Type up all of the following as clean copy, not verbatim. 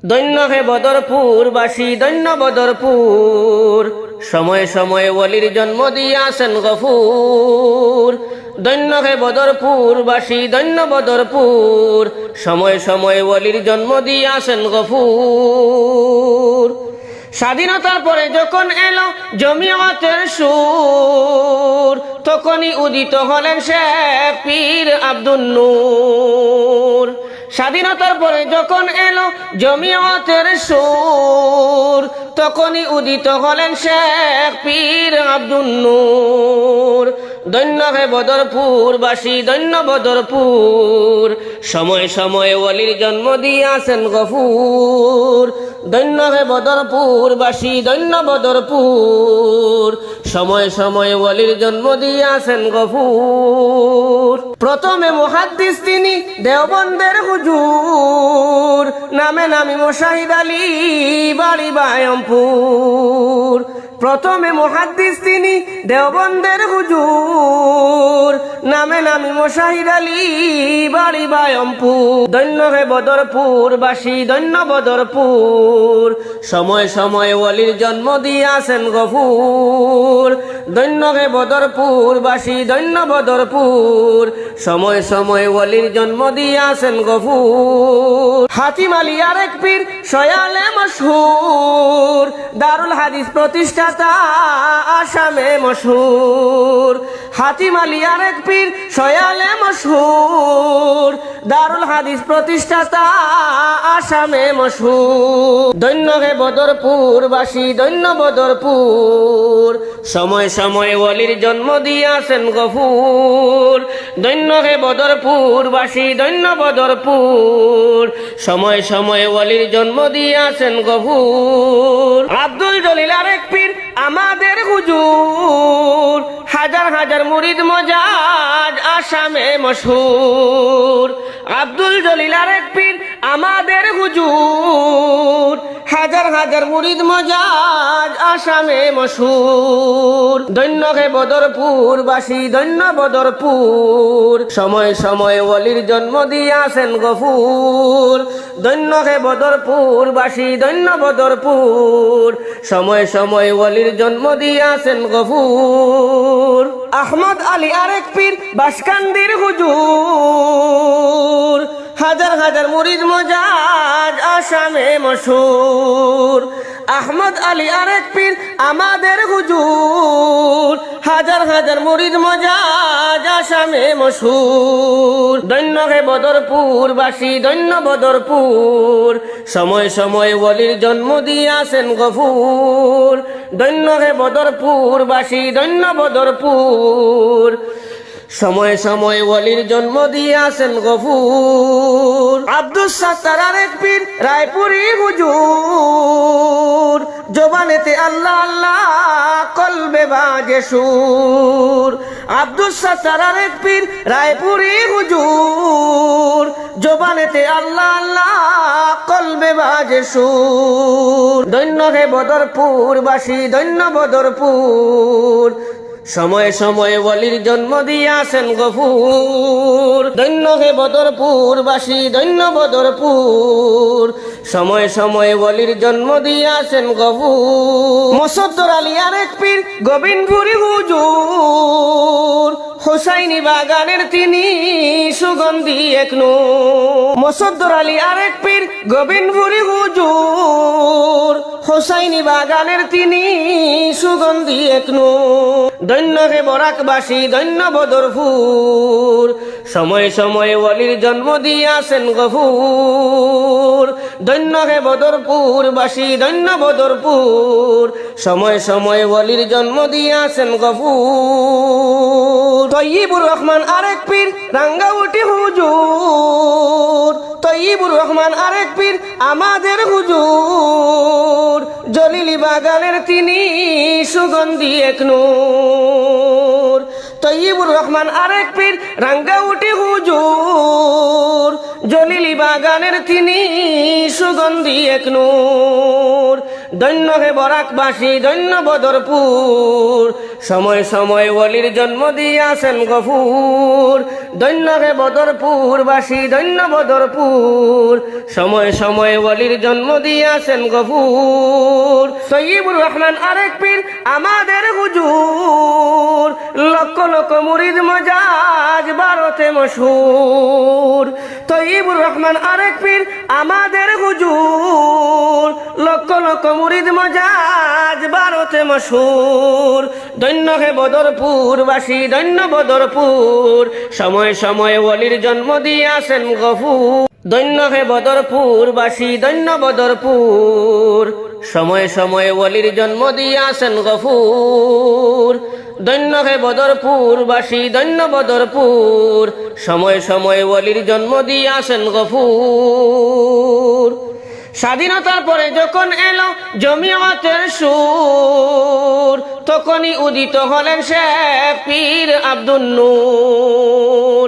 দৈন্য হে বদরপুরবাসী, দৈন্য বদরপুর, সময়ে সময়ে ওলির জন্ম দিয়াছেন গফুর। দৈন্য হে বদরপুরবাসী, দৈন্য বদরপুর, সময়ে সময়ে ওলির জন্ম দিয়াছেন গফুর। স্বাধীনতার পরে যখন এলো জমিয়তের সুর, তখনই উদিত হলেন শেখ পীর আব্দুল নূর। স্বাধীনতার পরে যখন এলো জমিয়তের সুর, তখনই উদিত হলেন শেখ পীর আব্দুল নূর। দৈন্য হে বদরপুরবাসী, দৈন্য বদরপুর, সময়ে সময়ে ওলির জন্ম দিয়াছেন গফুর। দৈন্য হে বদরপুরবাসী, দৈন্য বদরপুর, সময়ে সময়ে ওলির জন্ম দিয়াছেন গফুর। প্রথমে মুহাদ্দিস তিনি দেওবন্দের হুজুর, নামে নামি মোশাহিদ আলী, বাড়ি বায়মপুর। প্রথমে মুহাদ্দিস তিনি দেওবন্দের হুজুর, নামে নামি মোশাহিদ আলী, বাড়ি বায়মপুর। দৈন্য হে বদরপুরবাসী, দৈন্য বদরপুর, সময়ে সময়ে ওলির জন্ম দিয়াছেন গফুর। দৈন্য হে বদরপুরবাসী, দৈন্য বদরপুর, সময়ে সময়ে ওলির জন্ম দিয়াছেন গফুর। হাতিম আলী আরেক পীর সয়ালে মশহুর, দারুল হাদিস প্রতিষ্ঠাতা আসামে মশহুর। হাতিম আলী আরেক পীর সয়ালে মশহুর, দারুল হাদিস প্রতিষ্ঠাতা আসামে মশহুর। দৈন্য হে বদরপুরবাসী, দৈন্য বদরপুর, সময়ে সময়ে ওলির জন্ম দিয়াছেন গফুর। দৈন্য হে বদরপুরবাসী, দৈন্য বদরপুর, সময়ে সময়ে ওলির জন্ম দিয়াছেন গফুর। আব্দুল জলিল আরেক পীর আমাদের হুজুর, হাজার হাজার মুরিদ মজাজ আসামে মশহুর। আব্দুল জলিল আরেক পীর আমাদের হুজুর, হাজার হাজার মুরিদ মজাজ আসামে মশহুর। দৈন্য হে বদরপুরবাসী, দৈন্য বদরপুর, সময়ে সময়ে ওলির জন্ম দিয়াছেন গফুর। দৈন্য হে বদরপুরবাসী, দৈন্য বদরপুর, সময়ে সময়ে ওলির জন্ম দিয়াছেন গফুর। আহমদ আলী আরেক পীর বাসকান্দির হুজুর, হাজার হাজার মুরিদ মজাজ আসামে মশহুর। আহমদ আলী আরেক পীর আমাদের হুজুর, হাজার হাজার মুরিদ মজাজ আসামে মশহুর। দৈন্য হে বদরপুরবাসী, দৈন্য বদরপুর, সময়ে সময়ে ওলির জন্ম দিয়াছেন গফুর। দৈন্য হে বদরপুরবাসী, দৈন্য বদরপুর, সময়ে সময়ে ওলির জন্ম দিয়াছেন গফুর। আব্দুস সাত্তার আরেক পীর রায়পুরি হুজুর, জবানেতে আল্লাহ আল্লাহ, কলবে বাজে সুর। আব্দুস সাত্তার আরেক পীর রায়পুরি হুজুর, জবানেতে আল্লাহ আল্লাহ, কলবে বাজে সুর। দৈন্য হে বদরপুরবাসী, দৈন্য বদরপুর, সময়ে সময়ে ওলির জন্ম দিয়াছেন গফুর। দৈন্য হে বদরপুরবাসী, দৈন্য বদরপুর, সময়ে সময়ে ওলির জন্ম দিয়াছেন গফুর। মোসদ্দর আলী আরেক পীর গোবিন্দপুরি হুজুর, হোসাইনি বাগানের তিনি সুগন্ধি এক নূর। মোসদ্দর আলী আরেক পীর গোবিন্দপুরি হুজুর, হোসাইনি বাগানের তিনি সুগন্ধি এক নূর। দৈন্য হে বরাকবাসী, দৈন্য বদরপুর, সময়ে সময়ে ওলির জন্ম দিয়াছেন গফুর। দৈন্য হে বদরপুরবাসী, দৈন্য বদরপুর, সময়ে সময়ে ওলির জন্ম দিয়াছেন গফুর। তয়্যিবুর রহমান আরেক পীর রাঙ্গাউটি হুজুর, তয়্যিবুর রহমান আরেক পীর আমাদের হুজুর, জলিলি বাগানের তিনি সুগন্ধি এক নূর। তয়্যিবুর রহমান আরেক পীর রাঙ্গাউটি হুজুর, জলিলি বাগানের তিনি সুগন্ধি এক নূর। দৈন্য হে বরাকবাসী, দৈন্য বদরপুর, সময় সময় ওলির জন্ম দিয়াছেন গফুর, ধন্য হে বদরপুরবাসী, ধন্য বদরপুর। সময় সময় ওলির জন্ম দিয়াছেন গফুর। তৈয়বুর রহমান আরেক পীর আমাদের হুজুর, লক্ষ লক্ষ মুরিদ মজাজ ভারতে মশহুর। তৈয়বুর রহমান আরেক পীর আমাদের হুজুর, লক্ষ লক্ষ মুরিদ মজাজ ভারতে মশহুর। ধন্য হে বদরপুরবাসী, ধন্য বদরপুর। সময় সময় ওলির জন্ম দিয়াছেন গফুর, ধন্য হে বদরপুরবাসী, ধন্য বদরপুর। সময় সময় ওলির জন্ম দিয়াছেন গফুর, ধন্য হে বদরপুরবাসী, ধন্য বদরপুর। সময় সময় ওলির জন্ম দিয়াছেন গফুর। স্বাধীনতার পরে যখন এলো জমিয়তের সুর, তখনই উদিত হলেন শেখ পীর আব্দুল নূর।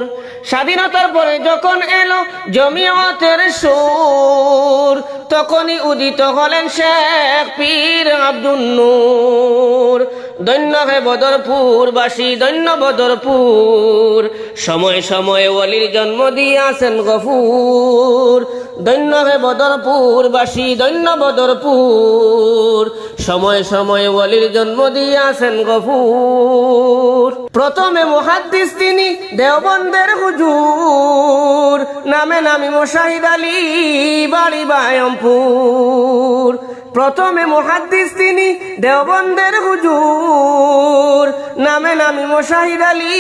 স্বাধীনতার পরে যখন এলো জমিয়তের সুর, তখনই উদিত হলেন শেখ পীর আব্দুল নূর। ধন্য হে বদরপুরবাসী, ধন্য বদরপুর। সময় সময় ওলির জন্ম দিয়াছেন গফুর, ধন্য হে বদরপুরবাসী, ধন্য বদরপুর। সময় সময় ওলির জন্ম দিয়াছেন গফুর। প্রথমে মুহাদ্দিস তিনি দেওবন্দের হুজুর, নামে নামি মোশাহিদ আলী, বাড়ি বায়মপুর। প্রথমে মুহাদ্দিস তিনি দেওবন্দের হুজুর, নামে নামি মোশাহিদ আলী,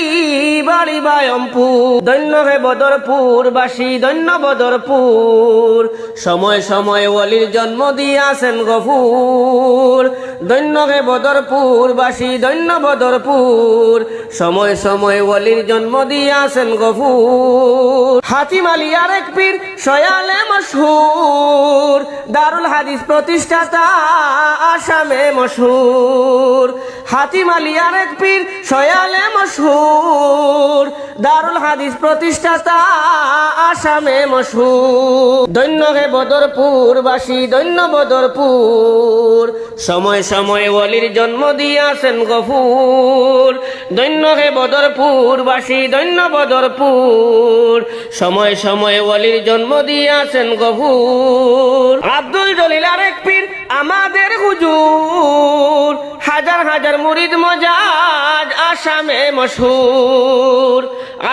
বাড়ি বায়মপুর। ধন্য হে বদরপুরবাসী, ধন্য বদরপুর। সময় সময় ওলির জন্ম দিয়াছেন গফুর, ধন্য হে বদরপুরবাসী, ধন্য বদরপুর। সময় সময় ওলির জন্ম দিয়াছেন গফুর। হাতিম আলী আরেক পীর সয়ালে মশহুর, দারুল হাদিস প্রতিষ্ঠাতা আসামে মশহুর। হাতিম আলী আরেক পীর সয়ালে মশহুর, দারুল হাদিস প্রতিষ্ঠাতা আসামে মশহুর। ধন্য হে বদরপুরবাসী, ধন্য বদরপুর। সময় সময় ওলির জন্ম দিয়াছেন গফুর, ধন্য হে বদরপুরবাসী, ধন্য বদরপুর। সময় সময় ওলির জন্ম দিয়াছেন গফুর। আব্দুল জলিল আরেক পীর আমাদের হুজুর, হাজার হাজার মুরিদ মজাজ আসামে মশহুর।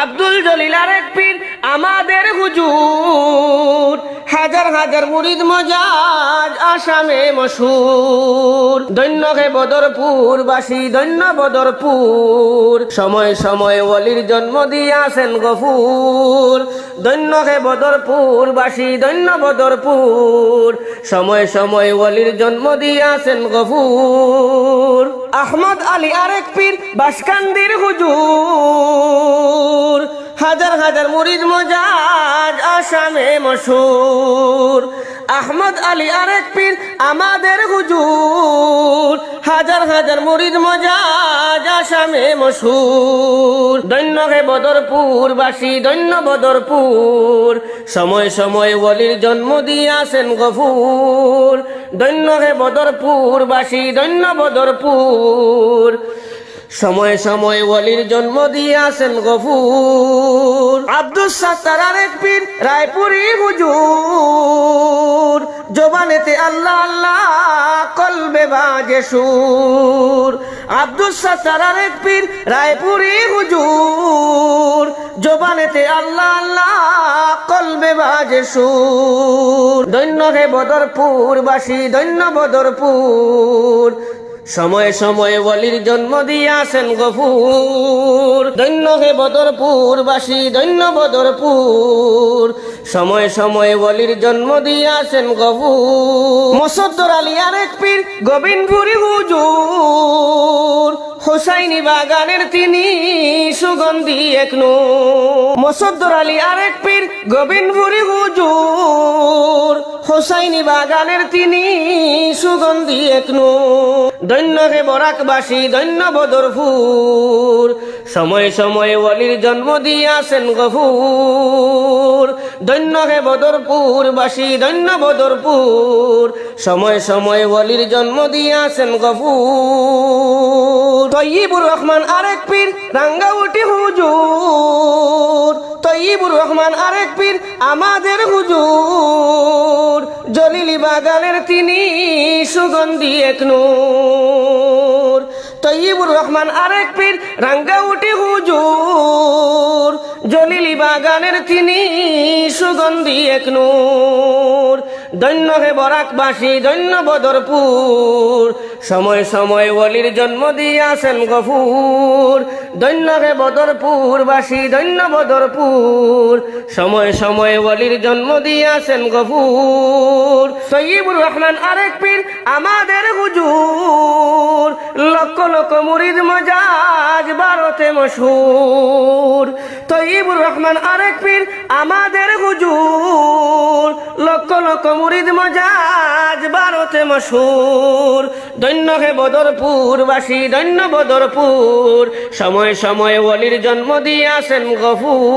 আব্দুল জলিল আরেক পীর আমাদের হুজুর, হাজার হাজার মুরিদ মজাজ আসামে মশহুর। ধন্য হে বদরপুরবাসী, ধন্য বদরপুর। সময় সময় ওলির জন্ম দিয়াছেন গফুর, ধন্য হে বদরপুরবাসী, ধন্য বদরপুর। সময় সময় ওলির জন্ম দিয়াছেন গফুর। আহমদ আলী আরেক পীর বাসকান্দির হুজুর, হাজার হাজার মুরিদ মজাজ আসামে মশহুর। আহমদ আলী আরেক পীর আমাদের হুজুর, হাজার হাজার মুরিদ মজাজ আসামে মশহুর। ধন্য হে বদরপুরবাসী, ধন্য বদরপুর। সময় সময় ওলির জন্ম দিয়াছেন গফুর, ধন্য হে বদরপুরবাসী, ধন্য বদরপুর। সময় সময় ওলির জন্ম দিয়াছেন গফুর। আব্দুস সাত্তার আরেক পীর রায়পুরি হুজুর, জবানেতে আল্লাহ আল্লাহ, কলবে বাজে সুর। আব্দুস সাত্তার আরেক পীর রায়পুরি হুজুর, জবানেতে আল্লাহ আল্লাহ, কলবে বাজে সুর। ধন্য হে বদরপুরবাসী, ধন্য বদরপুর। সময় সময় ওলির জন্ম দিয়াছেন গফুর, ধন্য হে বদরপুরবাসী, ধন্য বদরপুর। সময় সময় ওলির জন্ম দিয়াছেন গফুর। মোসদ্দর আলী আরেক পীর গোবিন্দপুরি হুজুর, হুসাইনি বাগানের তিনি সুগন্ধি এক নূর। মোসদ্দর আলী আরেক পীর গোবিন্দপুরি হুজুর, হোসাইনি বাগানের তিনি সুগন্ধি এক নূর। ধন্য হে বরাকবাসী, ধন্য বদরপুর, সময় সময়ে ওয়ালির জন্ম দিয়াছেন গফুর। ধন্য হে বদরপুরবাসী, ধন্য বদরপুর, সময় সময়ে ওয়ালির জন্ম দিয়াছেন গফুর। তয়্যিবুর রহমান আরেক পীর, রাঙ্গাউটি হুজুর। তয়্যিবুর রহমান আরেক পীর, আমাদের হুজুর। জলিলি বাগানের তিনি সুগন্ধি এক নূর। তয়্যিবুর রহমান আরেক পীর, রাঙ্গাউটি হুজুর। জলিলি বাগানের তিনি সুগন্ধি এক নূর। ধন্য হে বরাকবাসী, ধন্য বদরপুর, সময় সময় ওয়ালির জন্ম দিয়াছেন গফুর। ধন্য হে বদরপুরবাসী, ধন্য বদরপুর, সময় সময় ওয়ালির জন্ম দিয়াছেন গফুর। তয়্যিবুর রহমান আরেক পীর, আমাদের হুজুর। লক্ষ লক্ষ মুরিদ মজাজ ভারতে মশহুর। তয়্যিবুর রহমান আরেক পীর, আমাদের হুজুর। লক্ষ লক্ষ মুরিদ মজাজ ভারতে মশহুর। ধন্য হে বদরপুরবাসী, ধন্য বদরপুর, সময় সময় ওয়ালির জন্ম দিয়াছেন গফুর।